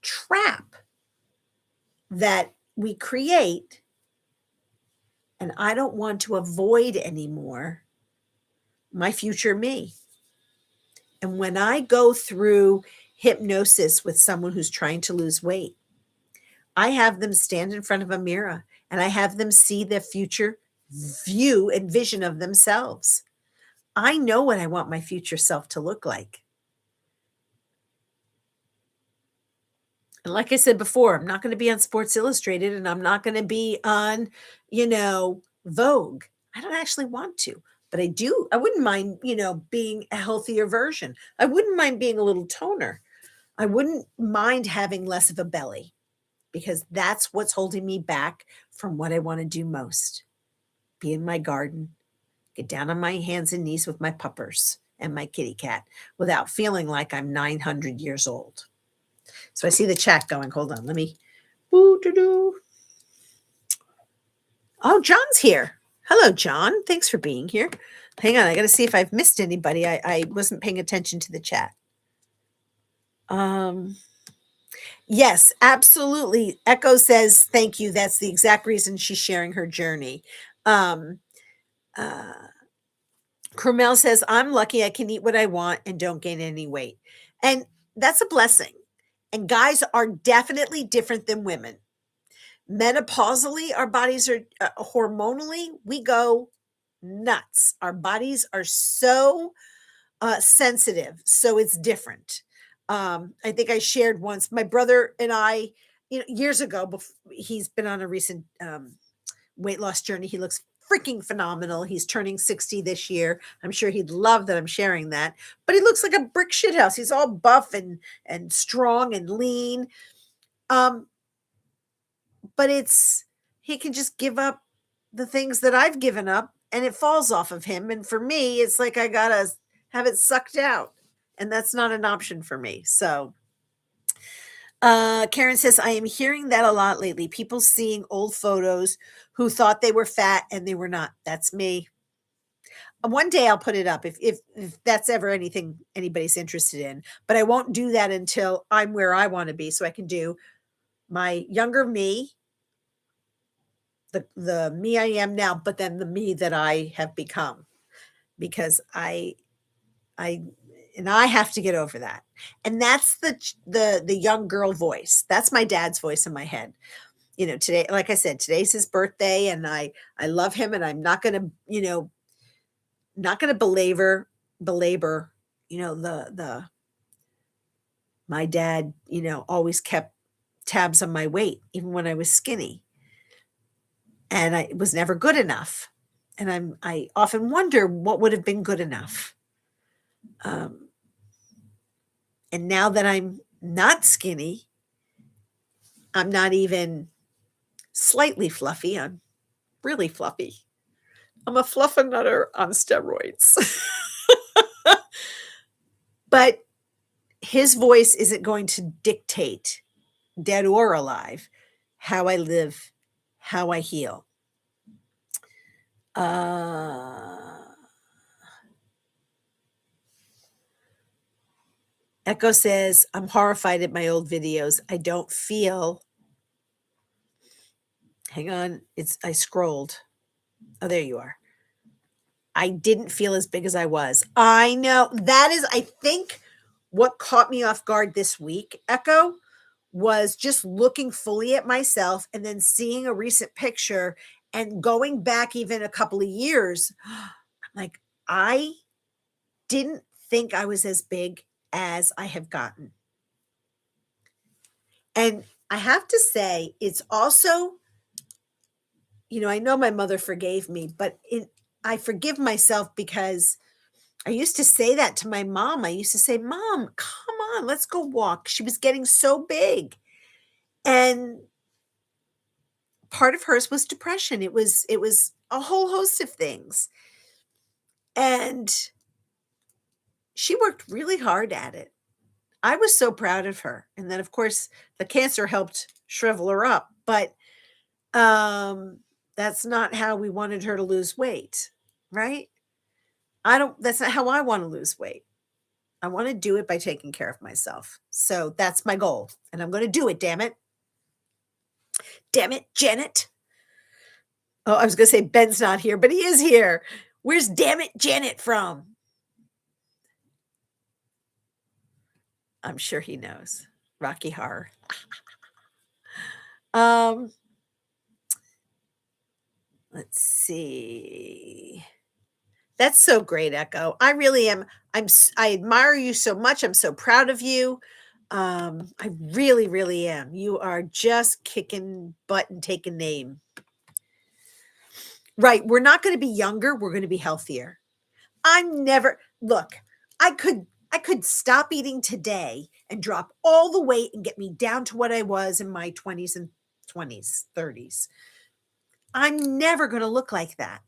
trap that we create, and I don't want to avoid anymore my future me. And when I go through hypnosis with someone who's trying to lose weight, I have them stand in front of a mirror and I have them see their future view and vision of themselves. I know what I want my future self to look like. And like I said before, I'm not going to be on Sports Illustrated and I'm not going to be on, Vogue. I don't actually want to, but I do. I wouldn't mind, being a healthier version. I wouldn't mind being a little toner. I wouldn't mind having less of a belly because that's what's holding me back from what I want to do most. Be in my garden, get down on my hands and knees with my puppers and my kitty cat without feeling like I'm 900 years old. So I see the chat going. Hold on. Let me. Oh, John's here. Hello, John. Thanks for being here. Hang on. I got to see if I've missed anybody. I wasn't paying attention to the chat. Yes, absolutely. Echo says, thank you. That's the exact reason she's sharing her journey. Cromel says, I'm lucky I can eat what I want and don't gain any weight. And that's a blessing. And guys are definitely different than women. Menopausally, our bodies are hormonally, we go nuts. Our bodies are so sensitive. So it's different. I think I shared once, my brother and I, years ago, he's been on a recent weight loss journey. He looks freaking phenomenal. He's turning 60 this year. I'm sure he'd love that I'm sharing that. But he looks like a brick shithouse. He's all buff and strong and lean. But he can just give up the things that I've given up and it falls off of him. And for me, it's like I gotta have it sucked out. And that's not an option for me. So Karen says, I am hearing that a lot lately. People seeing old photos who thought they were fat and they were not. That's me. One day I'll put it up if that's ever anything anybody's interested in, but I won't do that until I'm where I wanna be, so I can do my younger me, the me I am now, but then the me that I have become, because I I have to get over that, and that's the young girl voice. That's my dad's voice in my head. Today, like I said, today's his birthday, and I love him, and I'm not gonna, not gonna belabor, the my dad, always kept tabs on my weight, even when I was skinny, and I it was never good enough, and I often wonder what would have been good enough. Um, and now that I'm not skinny, I'm not even slightly fluffy, I'm really fluffy. I'm a fluffernutter on steroids. But his voice isn't going to dictate, dead or alive, how I live, how I heal. Uh, Echo says, I'm horrified at my old videos. I don't feel. Hang on, I scrolled. Oh, there you are. I didn't feel as big as I was. I know. That is, I think, what caught me off guard this week, Echo, was just looking fully at myself and then seeing a recent picture and going back even a couple of years. Like, I didn't think I was as big as I have gotten. And I have to say, it's also, I know my mother forgave me, but I forgive myself because I used to say that to my mom. I used to say, Mom, come on, let's go walk. She was getting so big. And part of hers was depression. It was a whole host of things. And she worked really hard at it. I was so proud of her. And then of course the cancer helped shrivel her up, but that's not how we wanted her to lose weight, right? That's not how I want to lose weight. I want to do it by taking care of myself. So that's my goal. And I'm going to do it, damn it. Damn it, Janet. Oh, I was going to say Ben's not here, but he is here. Where's damn it, Janet from? I'm sure he knows. Rocky Horror. um, let's see. That's so great, Echo. I really am. I admire you so much. I'm so proud of you. I really, really am. You are just kicking butt and taking name. Right. We're not going to be younger. We're going to be healthier. I'm never look, I could stop eating today and drop all the weight and get me down to what I was in my 20s and 20s, 30s. I'm never going to look like that.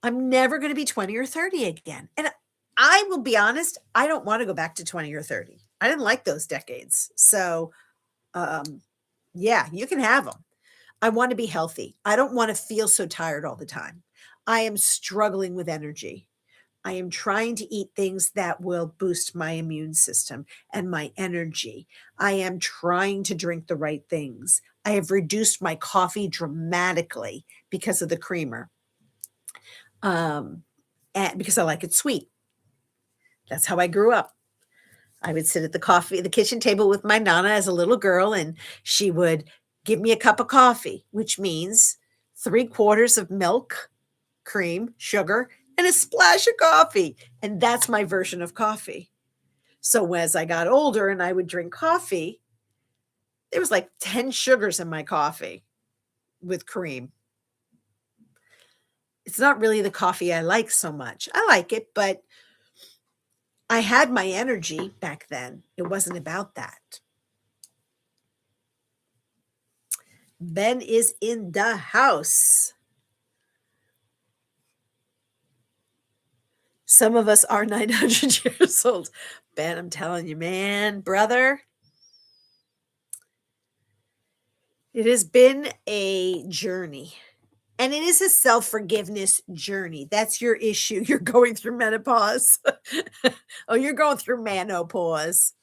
I'm never going to be 20 or 30 again. And I will be honest, I don't want to go back to 20 or 30. I didn't like those decades. So, yeah, you can have them. I want to be healthy. I don't want to feel so tired all the time. I am struggling with energy. I am trying to eat things that will boost my immune system and my energy. I am trying to drink the right things. I have reduced my coffee dramatically because of the creamer. And because I like it sweet. That's how I grew up. I would sit at the kitchen table with my nana as a little girl, and she would give me a cup of coffee, which means 3/4 of milk, cream, sugar, and a splash of coffee. And that's my version of coffee. So as I got older and I would drink coffee, there was like 10 sugars in my coffee with cream. It's not really the coffee I like so much. I like it, but I had my energy back then. It wasn't about that. Ben is in the house. Some of us are 900 years old. Ben, I'm telling you, man, brother, it has been a journey. And it is a self-forgiveness journey. That's your issue. You're going through menopause. Oh, you're going through manopause.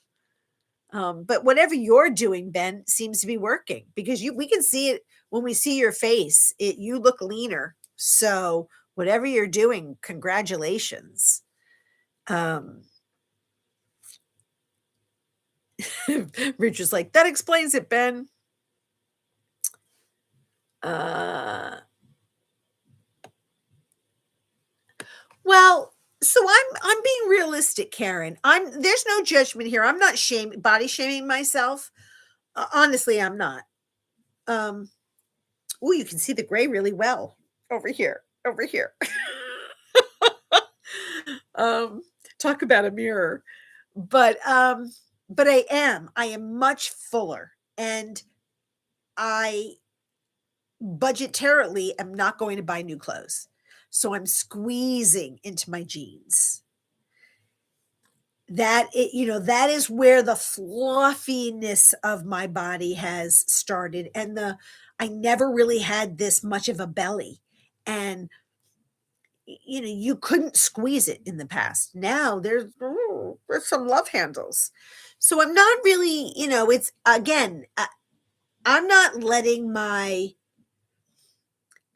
But whatever you're doing, Ben, seems to be working because we can see it when we see your face. You look leaner. So whatever you're doing, congratulations. Um, Rich is like, that explains it, Ben. Uh, well, so I'm being realistic, Karen. There's no judgment here. I'm not body shaming myself. Honestly, I'm not. Um, oh, you can see the gray really well over here. Over here. um, Talk about a mirror. But I am much fuller, and I budgetarily am not going to buy new clothes. So I'm squeezing into my jeans. That is where the fluffiness of my body has started, and I never really had this much of a belly, and you couldn't squeeze it in the past. Now there's some love handles. So I'm not really, it's again, I'm not letting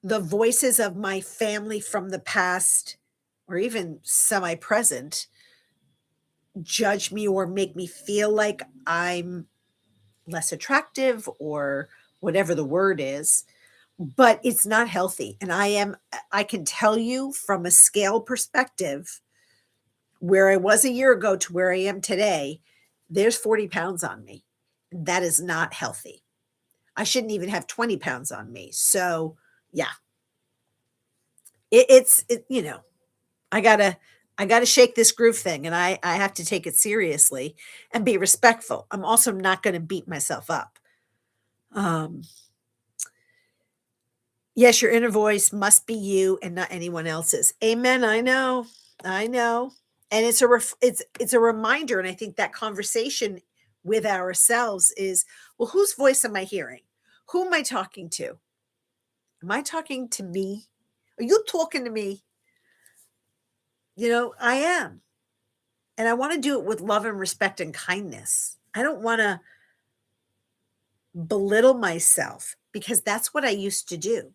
the voices of my family from the past or even semi-present judge me or make me feel like I'm less attractive or whatever the word is, but it's not healthy. And I can tell you from a scale perspective, where I was a year ago to where I am today, there's 40 pounds on me. That is not healthy. I shouldn't even have 20 pounds on me. So yeah, I gotta shake this groove thing, and I have to take it seriously and be respectful. I'm also not going to beat myself up. Um, yes, your inner voice must be you and not anyone else's. Amen. I know, and it's a reminder, and I think that conversation with ourselves is, well, whose voice am I hearing? Who am I talking to? Am I talking to me? Are you talking to me? I am. And I want to do it with love and respect and kindness. I don't want to belittle myself because that's what I used to do.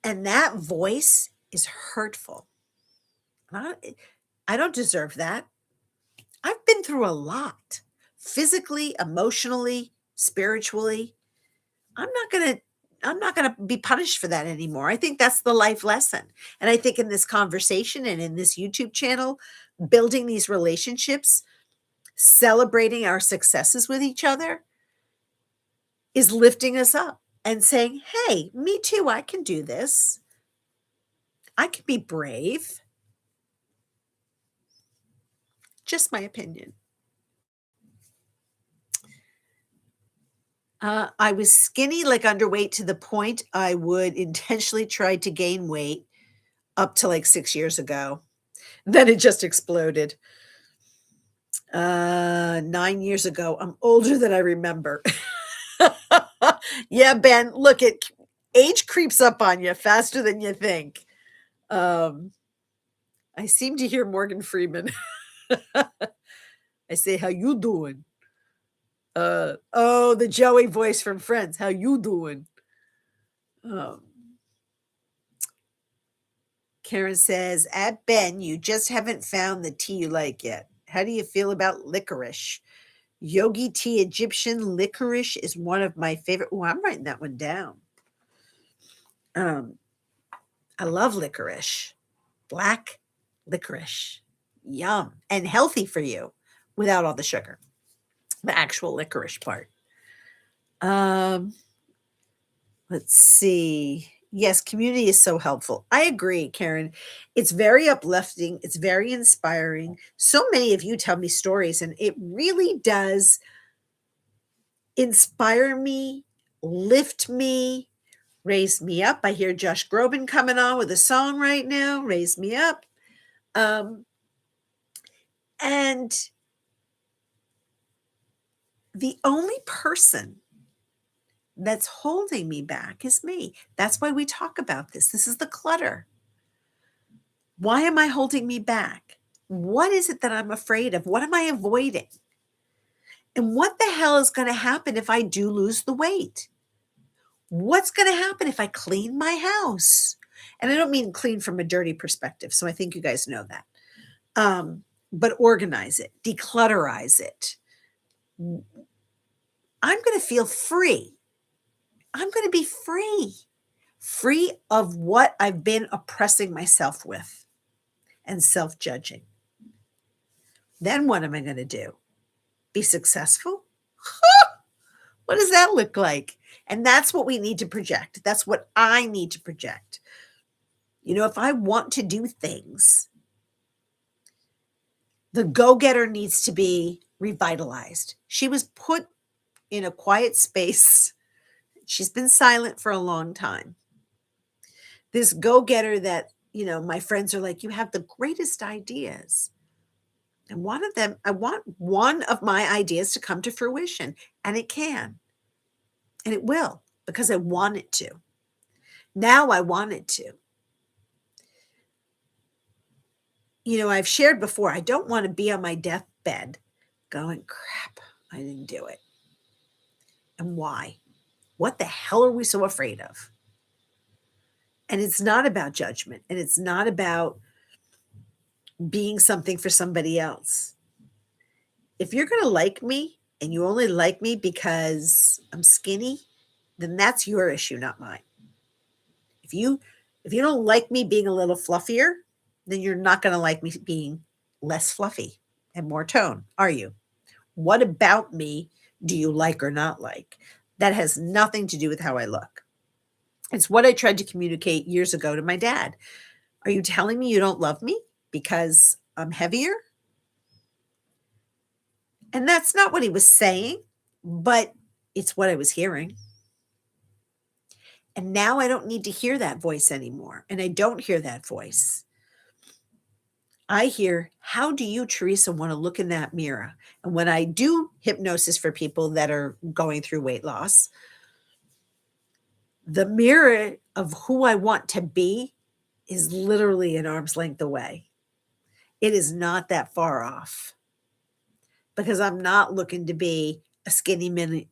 And that voice is hurtful. I don't deserve that. I've been through a lot physically, emotionally, spiritually. I'm not going to I'm not going to be punished for that anymore. I think that's the life lesson. And I think in this conversation and in this YouTube channel, building these relationships, celebrating our successes with each other is lifting us up and saying, hey, me too, I can do this. I can be brave. Just my opinion. I was skinny, like underweight, to the point I would intentionally try to gain weight up to like 6 years ago. Then it just exploded. 9 years ago. I'm older than I remember. Yeah, Ben, look, age creeps up on you faster than you think. Um, I seem to hear Morgan Freeman. I say, "How you doing?" Oh, the Joey voice from Friends. "How you doing?" Um, Karen says, "At Ben, you just haven't found the tea you like yet. How do you feel about licorice? Yogi tea Egyptian licorice is one of my favorite." Oh, I'm writing that one down. Um, I love licorice. Black licorice. Yum. And healthy for you without all the sugar. The actual licorice part. Um, let's see. Yes, community is so helpful. I agree, Karen. It's very uplifting. It's very inspiring. So many of you tell me stories, and it really does inspire me, lift me, raise me up. I hear Josh Groban coming on with a song right now, Raise Me Up. And the only person that's holding me back is me. That's why we talk about this. This is the clutter. Why am I holding me back? What is it that I'm afraid of? What am I avoiding? And what the hell is going to happen if I do lose the weight? What's going to happen if I clean my house? And I don't mean clean from a dirty perspective. So I think you guys know that. But organize it, declutterize it. I'm going to feel free. I'm going to be free of what I've been oppressing myself with and self-judging. Then what am I going to do? Be successful? What does that look like? And that's what we need to project. That's what I need to project. You know, if I want to do things, the go-getter needs to be revitalized. She was put in a quiet space. She's been silent for a long time. This go-getter that, you know, my friends are like, you have the greatest ideas. And one of them, I want one of my ideas to come to fruition, and it can. And it will, because I want it to. Now I want it to. You know, I've shared before, I don't want to be on my deathbed going, crap, I didn't do it. And why? What the hell are we so afraid of? And it's not about judgment, and it's not about being something for somebody else. If you're going to like me and you only like me because I'm skinny, then that's your issue, not mine. If you don't like me being a little fluffier, then you're not going to like me being less fluffy and more tone, are you? What about me do you like or not like? That has nothing to do with how I look. It's what I tried to communicate years ago to my dad. Are you telling me you don't love me because I'm heavier? And that's not what he was saying, but it's what I was hearing. And now I don't need to hear that voice anymore. And I don't hear that voice. I hear, how do you, Teresa, want to look in that mirror? And when I do hypnosis for people that are going through weight loss, the mirror of who I want to be is literally an arm's length away. It is not that far off, because I'm not looking to be a skinny mini,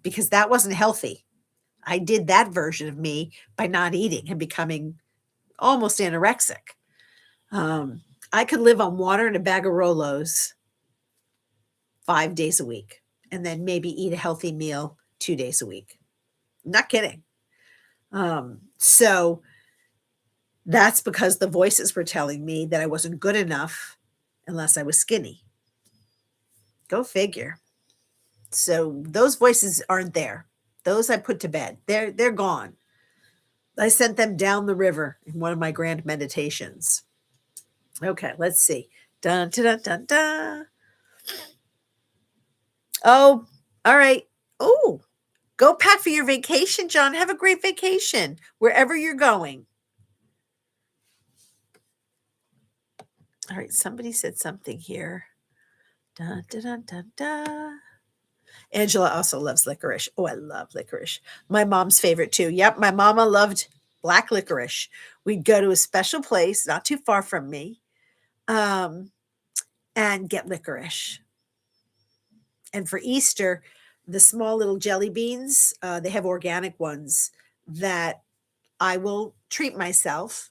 because that wasn't healthy. I did that version of me by not eating and becoming almost anorexic. I could live on water and a bag of Rolos 5 days a week, and then maybe eat a healthy meal 2 days a week. Not kidding. So that's because the voices were telling me that I wasn't good enough unless I was skinny. Go figure. So those voices aren't there. Those I put to bed. They're gone. I sent them down the river in one of my grand meditations. Okay, let's see. Dun, dun, dun, dun. Oh, all right. Oh, go pack for your vacation, John. Have a great vacation wherever you're going. All right, somebody said something here. Dun, dun, dun, dun, dun. Angela also loves licorice. Oh, I love licorice. My mom's favorite too. Yep, my mama loved black licorice. We'd go to a special place not too far from me, and get licorice. And for Easter, the small little jelly beans, they have organic ones that I will treat myself.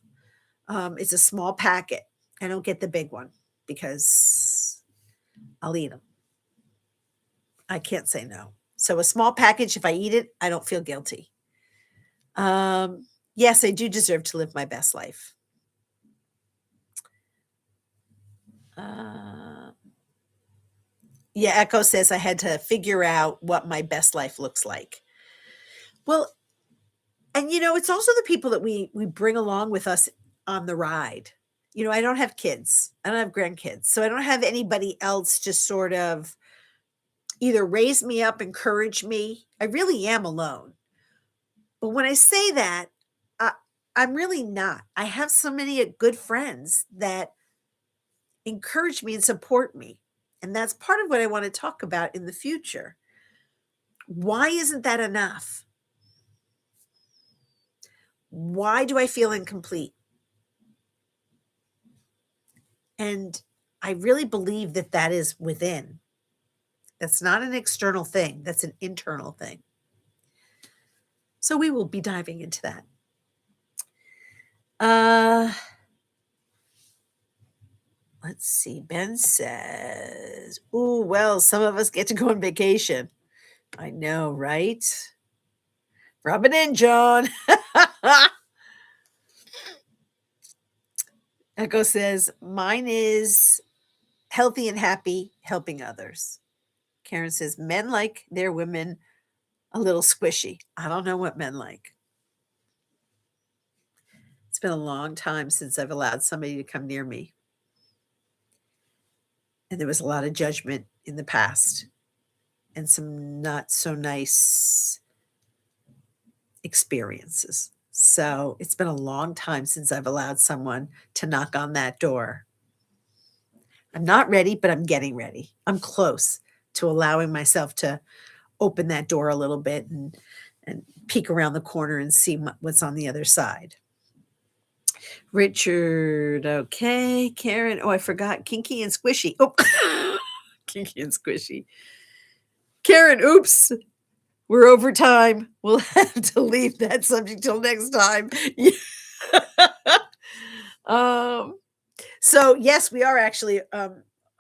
It's a small packet. I don't get the big one because I'll eat them. I can't say no. So a small package, if I eat it, I don't feel guilty. Yes, I do deserve to live my best life. Yeah, Echo says I had to figure out what my best life looks like. Well, and it's also the people that we bring along with us on the ride. I don't have kids. I don't have grandkids. So I don't have anybody else to sort of either raise me up, encourage me. I really am alone. But when I say that, I'm really not. I have so many good friends that encourage me and support me. And that's part of what I want to talk about in the future. Why isn't that enough? Why do I feel incomplete? And I really believe that that is within. That's not an external thing, that's an internal thing. So we will be diving into that. Let's see. Ben says, "Ooh, well, some of us get to go on vacation." I know, right? Rub it in, John. Echo says, "Mine is healthy and happy, helping others." Karen says, "Men like their women a little squishy." I don't know what men like. It's been a long time since I've allowed somebody to come near me. And there was a lot of judgment in the past and some not so nice experiences. So it's been a long time since I've allowed someone to knock on that door. I'm not ready, but I'm getting ready. I'm close to allowing myself to open that door a little bit and peek around the corner and see what's on the other side. Richard, okay. Karen, oh, I forgot. Kinky and squishy. Oh, kinky and squishy. Karen, oops. We're over time. We'll have to leave that subject till next time. So yes, we are actually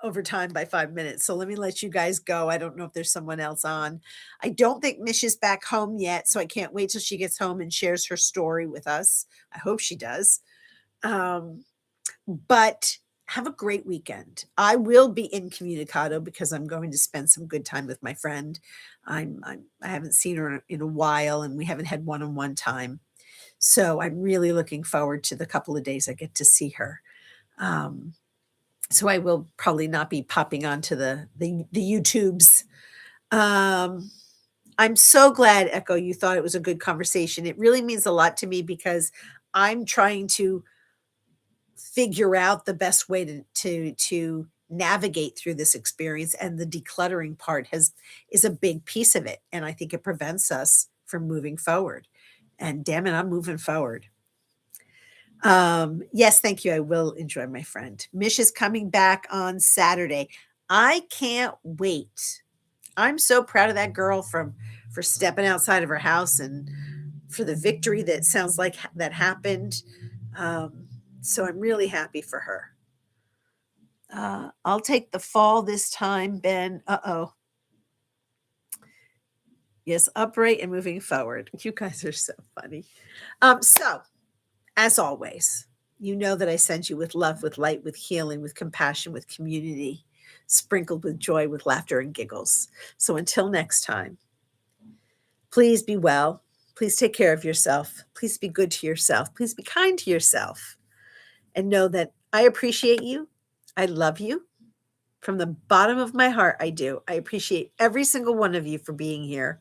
over time by 5 minutes. So let me let you guys go. I don't know if there's someone else on. I don't think Mish is back home yet, so I can't wait till she gets home and shares her story with us. I hope she does. But have a great weekend. I will be incommunicado because I'm going to spend some good time with my friend. I haven't seen her in a while, and we haven't had one-on-one time. So I'm really looking forward to the couple of days I get to see her. So I will probably not be popping onto the YouTubes. I'm so glad, Echo, you thought it was a good conversation. It really means a lot to me because I'm trying to figure out the best way to navigate through this experience, and the decluttering part is a big piece of it, and I think it prevents us from moving forward. And damn it, I'm moving forward. Yes, thank you. I will enjoy my friend. Mish is coming back on Saturday. I can't wait. I'm so proud of that girl for stepping outside of her house and for the victory that sounds like that happened. So I'm really happy for her. I'll take the fall this time, Ben. Uh-oh. Yes, upright and moving forward. You guys are so funny. So, as always, you know that I send you with love, with light, with healing, with compassion, with community, sprinkled with joy, with laughter and giggles. So until next time, please be well. Please take care of yourself. Please be good to yourself. Please be kind to yourself. And know that I appreciate you. I love you. From the bottom of my heart, I do. I appreciate every single one of you for being here,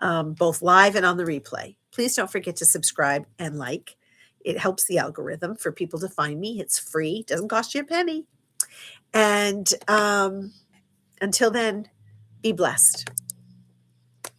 both live and on the replay. Please don't forget to subscribe and like. It helps the algorithm for people to find me. It's free. Doesn't cost you a penny. And until then, be blessed.